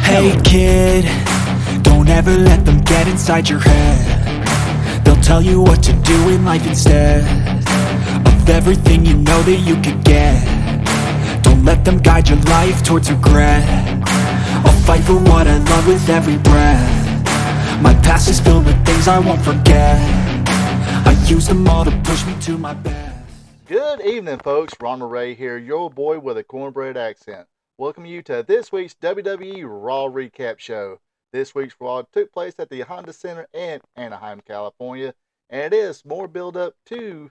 Hey kid, don't ever let them get inside your head. They'll tell you what to do in life instead of everything you know that you could get. Don't let them guide your life towards regret. I'll fight for what I love with every breath. My past is filled with things I won't forget. I use them all to push me to my best. Good evening, folks. Ronald Ray here, your boy with a cornbread accent. Welcome you to this week's WWE Raw Recap show. This week's Raw took place at the Honda Center in Anaheim, California, and it is more build-up to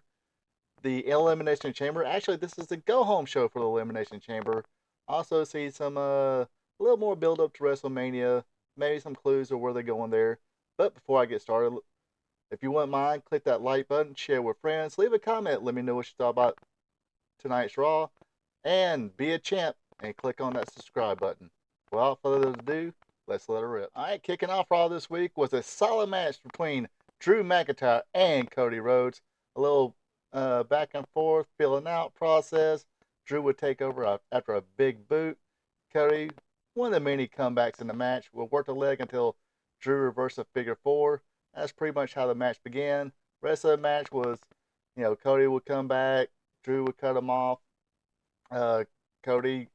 the Elimination Chamber. Actually, this is the go-home show for the Elimination Chamber. Also see some a little more build-up to WrestleMania, maybe some clues of where they're going there. But before I get started, if you wouldn't mind, click that like button, share with friends, leave a comment, let me know what you thought about tonight's Raw, and be a champ and click on that subscribe button. Without further ado, let's let it rip. Alright, kicking off Raw this week was a solid match between Drew McIntyre and Cody Rhodes. A little back and forth, feeling out process. Drew would take over after a big boot. Cody, one of the many comebacks in the match, would work the leg until Drew reversed a figure four. That's pretty much how the match began. Rest of the match was, Cody would come back, Drew would cut him off. Cody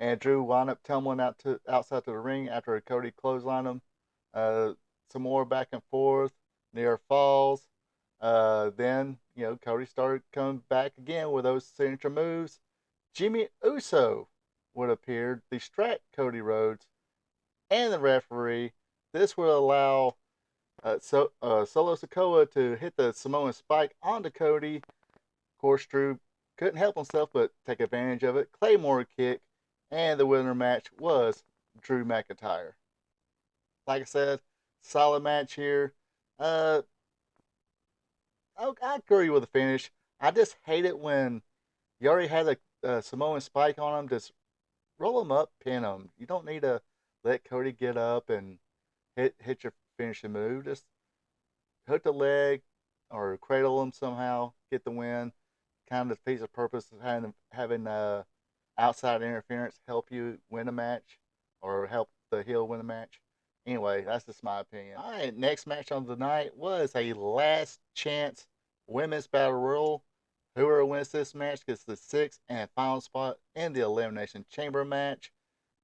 and Drew wound up tumbling outside to the ring after Cody clotheslined him. Some more back and forth, near falls. Then, Cody started coming back again with those signature moves. Jimmy Uso would appear to distract Cody Rhodes and the referee. This would allow Solo Sikoa to hit the Samoan spike onto Cody. Of course, Drew couldn't help himself but take advantage of it. Claymore kick, and the winner match was Drew McIntyre. Like I said, solid match here. I agree with the finish. I just hate it when you already had a Samoan spike on him. Just roll him up, pin him. You don't need to let Cody get up and hit your finishing move. Just hook the leg or cradle him somehow, get the win. Kind of defeats the purpose of having outside interference help you win a match or help the heel win a match. Anyway, that's just my opinion. All right, next match on the night was a last chance women's battle royal. Whoever wins this match gets the sixth and final spot in the Elimination Chamber match.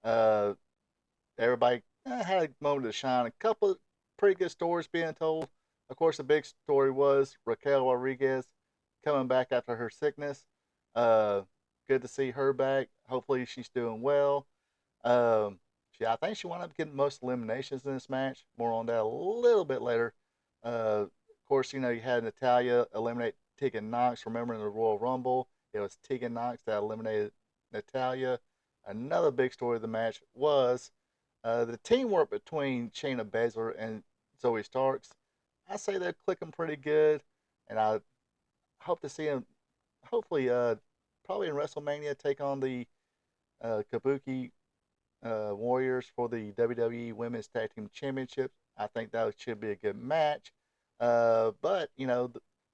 Everybody had a moment to shine. A couple of pretty good stories being told. Of course, the big story was Raquel Rodriguez coming back after her sickness. Good to see her back. Hopefully she's doing well. I think she wound up getting most eliminations in this match. More on that a little bit later. Of course, you had Natalya eliminate Tegan Nox. Remember in the Royal Rumble, it was Tegan Nox that eliminated Natalya. Another big story of the match was the teamwork between Shayna Baszler and Zoe Starks. I say they're clicking pretty good, and I hope to see them, hopefully, probably in WrestleMania, take on the Kabuki Warriors for the WWE Women's Tag Team Championship. I think that should be a good match. But, the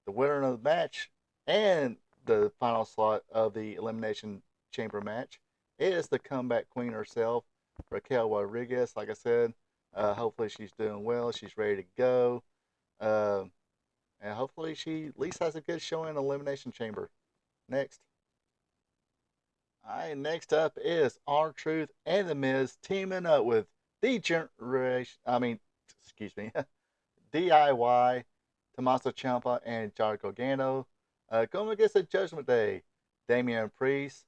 winner of the match and the final slot of the Elimination Chamber match is the comeback queen herself, Raquel Rodriguez. Like I said, hopefully she's doing well. She's ready to go. And hopefully she at least has a good showing in the Elimination Chamber. Next. Alright, next up is R-Truth and The Miz teaming up with DIY, Tommaso Ciampa, and Johnny Gargano. Going against the Judgment Day, Damian Priest,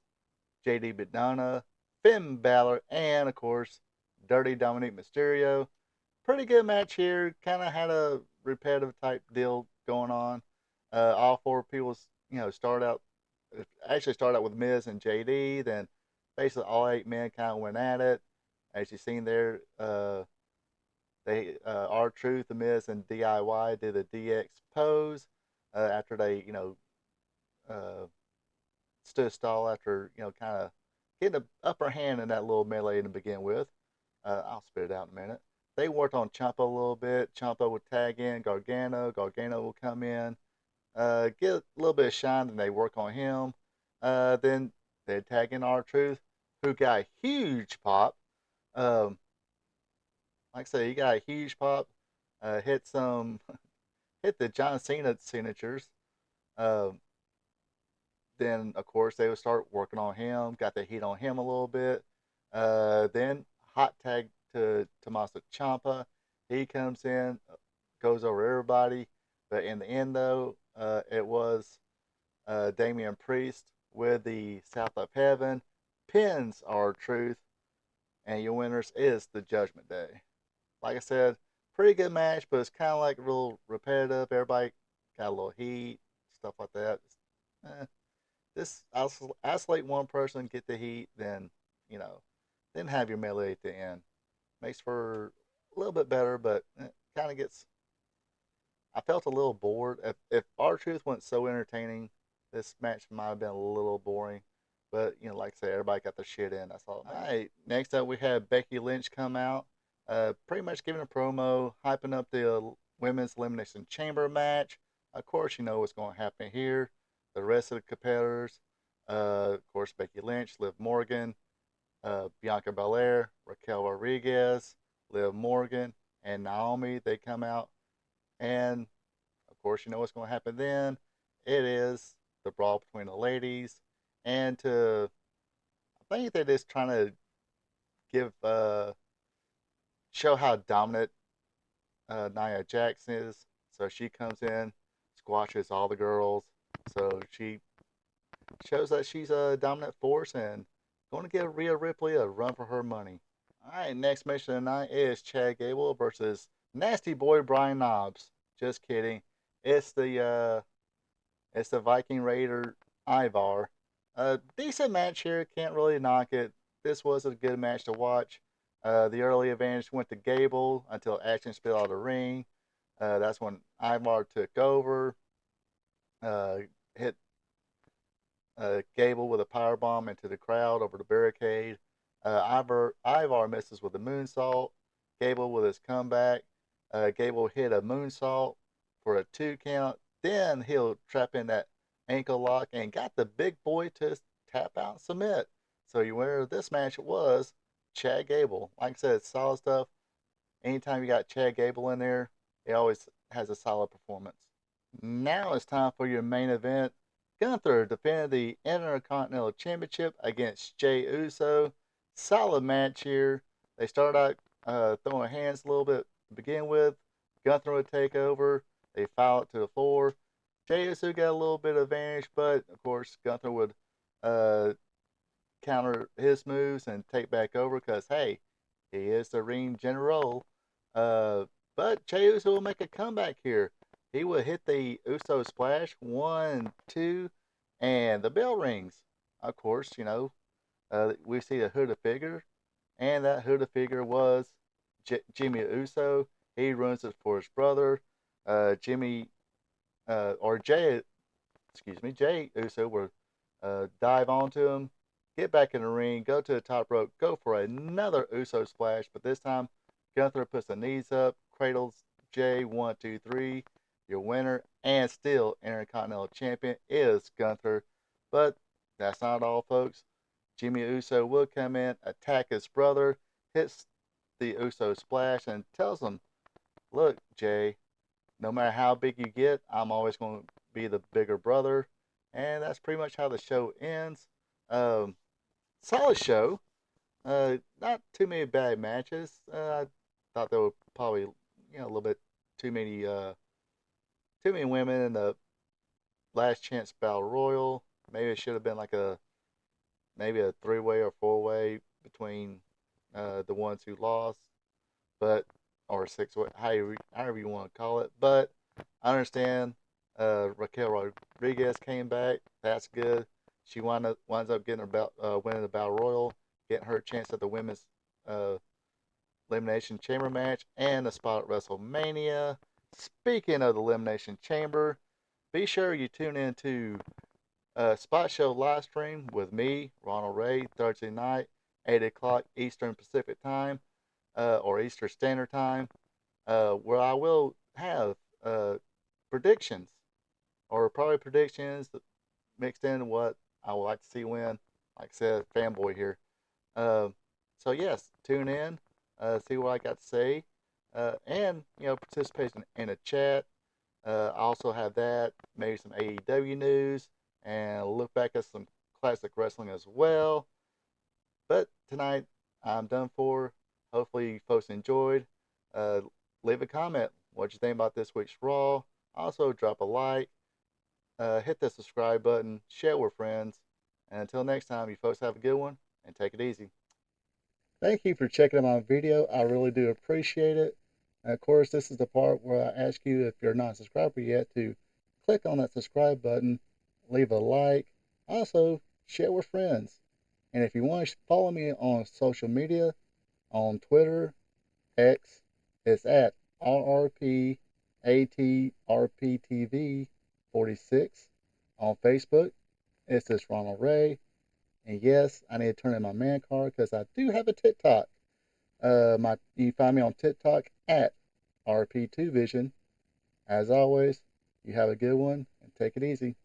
JD McDonough, Finn Balor, and of course, Dirty Dominic Mysterio. Pretty good match here. Kind of had a repetitive type deal going on. All four people, started out with Miz and JD. Then basically all 8 men kind of went at it. As you've seen there, R-Truth, The Miz, and DIY did a DX pose after they, stood stall after, kind of getting the upper hand in that little melee to begin with. I'll spit it out in a minute. They worked on Ciampa a little bit. Ciampa would tag in Gargano. Gargano will come in, get a little bit of shine, and they work on him. Then they'd tag in R-Truth, who got a huge pop. Like I said, he got a huge pop. Hit some, hit the John Cena signatures. Um, then of course they would start working on him. Got the heat on him a little bit. Then hot tag to Tommaso Ciampa. He comes in, goes over everybody. But in the end, though, it was Damian Priest with the South of Heaven. Pins are truth, and your winners is the Judgment Day. Like I said, pretty good match, but it's kind of like real repetitive. Everybody got a little heat, stuff like that. Eh, just isolate one person, get the heat, then you know, then have your melee at the end. Makes for a little bit better, but kind of gets. I felt a little bored. If R-Truth wasn't so entertaining, this match might have been a little boring. But like I said, everybody got their shit in. That's all. All right. Next up, we had Becky Lynch come out, pretty much giving a promo, hyping up the women's elimination chamber match. Of course, you know what's going to happen here. The rest of the competitors, of course, Becky Lynch, Liv Morgan, Bianca Belair, Raquel Rodriguez, Liv Morgan, and Naomi. They come out, and of course, you know what's going to happen then. It is the brawl between the ladies, and I think they're just trying to give show how dominant Nia Jax is. So she comes in, squashes all the girls. So she shows that she's a dominant force and going to give Rhea Ripley a run for her money. All right, next match of the night is Chad Gable versus Nasty Boy Brian Knobbs. Just kidding. It's the uh, it's the Viking Raider Ivar. A decent match here. Can't really knock it. This was a good match to watch. The early advantage went to Gable until action spilled out of the ring. That's when Ivar took over. Uh, hit Gable with a power bomb into the crowd over the barricade. Ivar misses with a moonsault. Gable with his comeback. Gable hit a moonsault for a 2 count. Then he'll trap in that ankle lock and got the big boy to tap out and submit. So your winner of this match was Chad Gable. Like I said, solid stuff. Anytime you got Chad Gable in there, he always has a solid performance. Now it's time for your main event. Gunther defended the Intercontinental Championship against Jey Uso. Solid match here. They start out throwing hands a little bit to begin with. Gunther would take over. They foul it to the floor. Jey Uso got a little bit of advantage, but of course Gunther would uh, counter his moves and take back over because hey, he is the ring general. Uh, but Jey Uso will make a comeback here. He will hit the Uso splash. 1, 2, and the bell rings. Of course, we see a hooded figure, and that hooded figure was Jimmy Uso. He runs it for his brother. Jimmy, or Jay, excuse me, Jey Uso will dive onto him, get back in the ring, go to the top rope, go for another Uso splash, but this time Gunther puts the knees up, cradles Jay. 1, 2, 3. Your winner and still Intercontinental Champion is Gunther. But that's not all, folks. Jimmy Uso will come in, attack his brother, hits the Uso splash, and tells him, look, Jay, no matter how big you get, I'm always going to be the bigger brother. And that's pretty much how the show ends. Um, Solid show. Not too many bad matches. I thought there were probably a little bit too many women in the last chance battle royal. Maybe it should have been like maybe a 3-way or 4-way between the ones who lost, but or 6-way, however you want to call it. But I understand. Raquel Rodriguez came back. That's good. She winds up getting winning the battle royal, getting her chance at the women's uh, elimination chamber match and a spot at WrestleMania. Speaking of the elimination chamber, be sure you tune in to Spot Show live stream with me, Ronald Ray, Thursday night, 8 o'clock Eastern Pacific time, or Eastern Standard Time, where I will have predictions, or probably predictions mixed in what I would like to see win. Like I said, fanboy here. Uh, so yes, tune in. see what I got to say, and participation in a chat. I also have that, maybe some AEW news, and look back at some classic wrestling as well. But tonight, I'm done for. Hopefully, you folks enjoyed. Uh, Leave a comment. What you think about this week's Raw? Also, drop a like, hit the subscribe button, share with friends. And until next time, you folks have a good one and take it easy. Thank you for checking out my video. I really do appreciate it. And of course, this is the part where I ask you, if you're not a subscriber yet, to click on that subscribe button, leave a like, also share with friends. And if you want to follow me on social media, on Twitter, X, it's at RRPATRPTV46. On Facebook, it's this Ronald Ray. And yes, I need to turn in my man card because I do have a TikTok. You can find me on TikTok at RP2Vision. As always, you have a good one and take it easy.